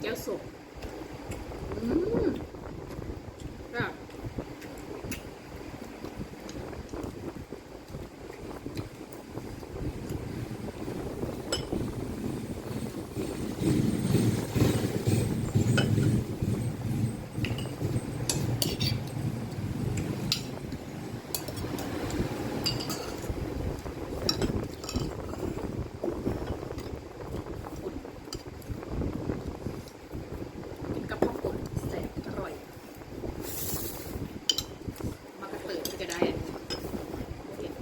แก้วสุกอืมแบบกินกับข้าวปุ้นแซ่บอร่อยมากระเติบก็ได้เห็น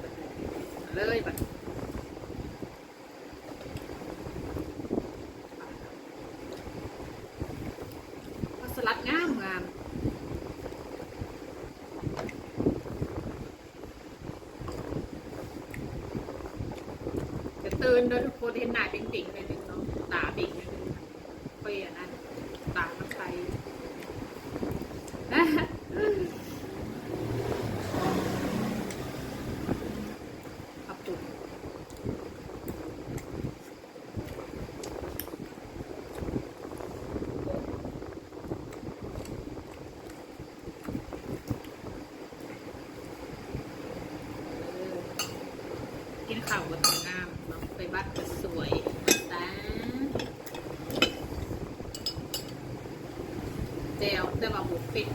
เลยแบบสลัดงามงามจะตื่นด้วยทุกคนเห็นหน้าดิ่งๆเลยนึงเนาะตาบิ่งเลยนึงเปรี้ยนั่นตามันใสขอบคุณกินข้าวบนงามเนาะไปบ้านก็สวยตาเจลแต่ว่าหมูปิด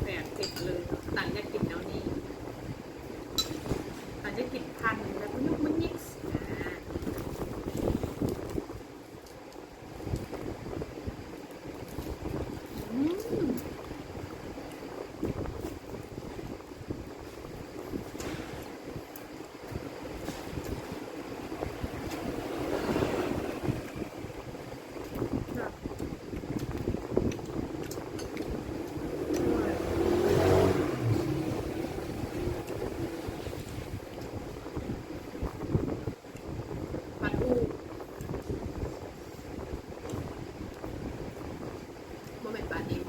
แปดปิดเลยต่างจะกินแล้วนี่ต่างจะกินพันแล้วก็ยุกมันยิกอืมปลาทูโมเมนต์ปลานิ่ม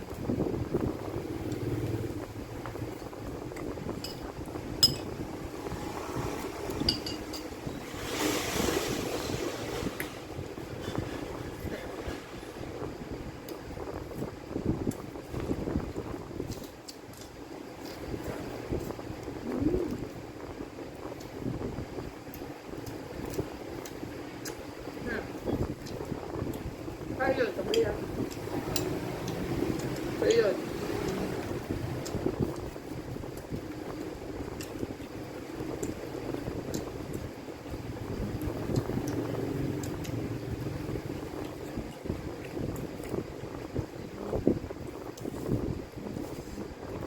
ประโยชน์กับเรื่องประโยชน์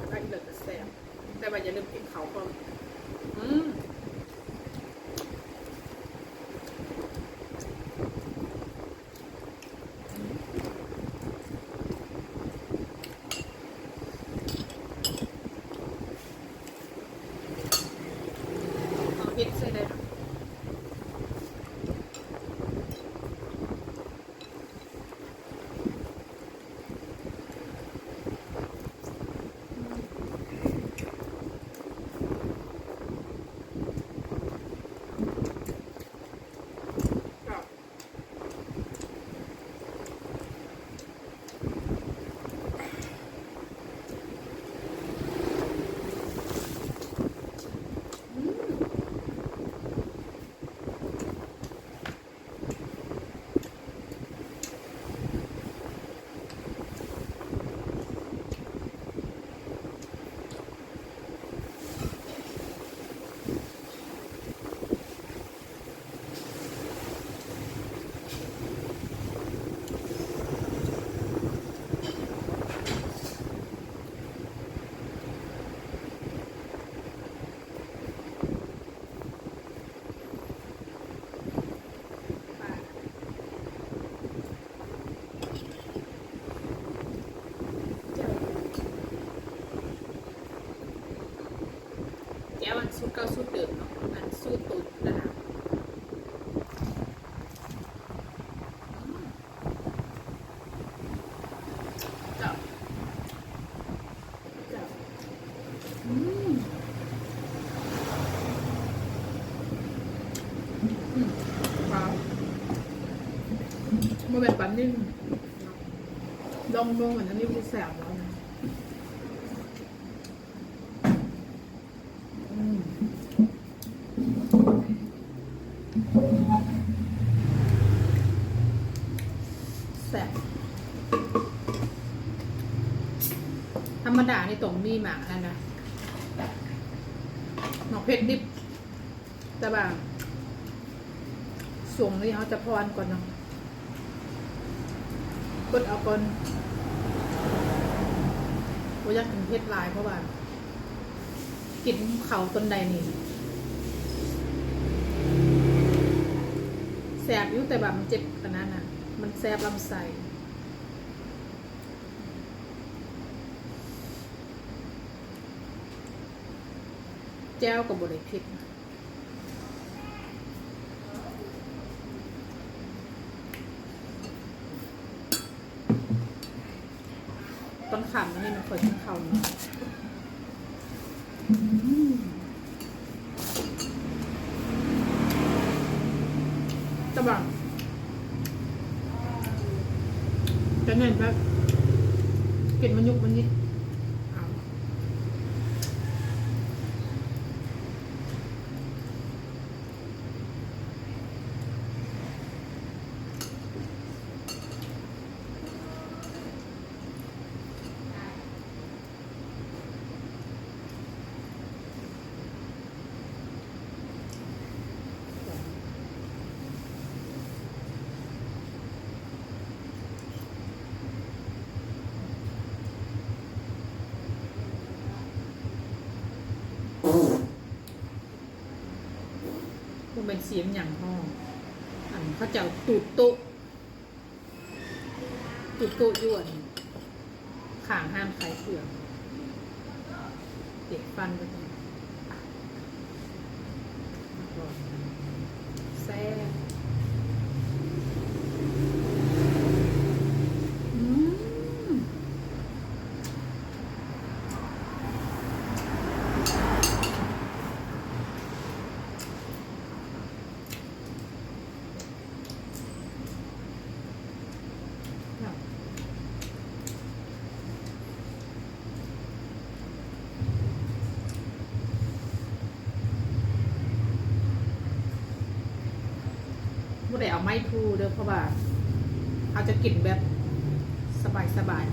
ได้เลยจะแซ่บแต่ว่าอย่าลืมกินเขาก่อนอืมเอาเฮ็ดใส่ได้หรอครับอืมแก้วอันสูตรเก่าสูตรเดิมเนาะอันสูตรตุ๋นนะคะจับจับอืมว้าวมาแบบปลานิ่ม ลองเหมือนอันนี้มันแสบแล้วนะแสบธรรมดาในตรงมีหมากนั่นนะหมอกเพชรดิบแต่แบบส่งนี้เขาจะพรก่อนเนาะกดเอาก่อนว่าอยากกินเพชรลายเพราะว่ากินเขาต้นใดนี่แสบอยู่แต่แบบมันเจ็บขนาดนั้นมันแสบลำไส้แจ้วกับบริพิษต้นขำนั่นนี่มันเคยกินเขาเนาะตะบังจะเห็นแบบกินมันยุกมันยิดมันเป็นเสียงอย่างห้องอันเขาจะตูดโต๊ะยวนข่างห้ามขายเปลือกเด็กฟันไปตรงแซ่ไม่ได้เอาไม้ทูเด้อเพราะว่าเขาจะกินแบบสบาย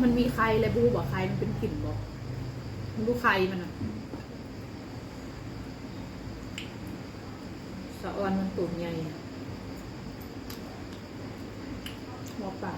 มันมีใครเลยบูบอกใครมันเป็นกลิ่นบอกมันรู้ใครมันอ่ะสะออนมันตุ่มใหญ่หัวป่า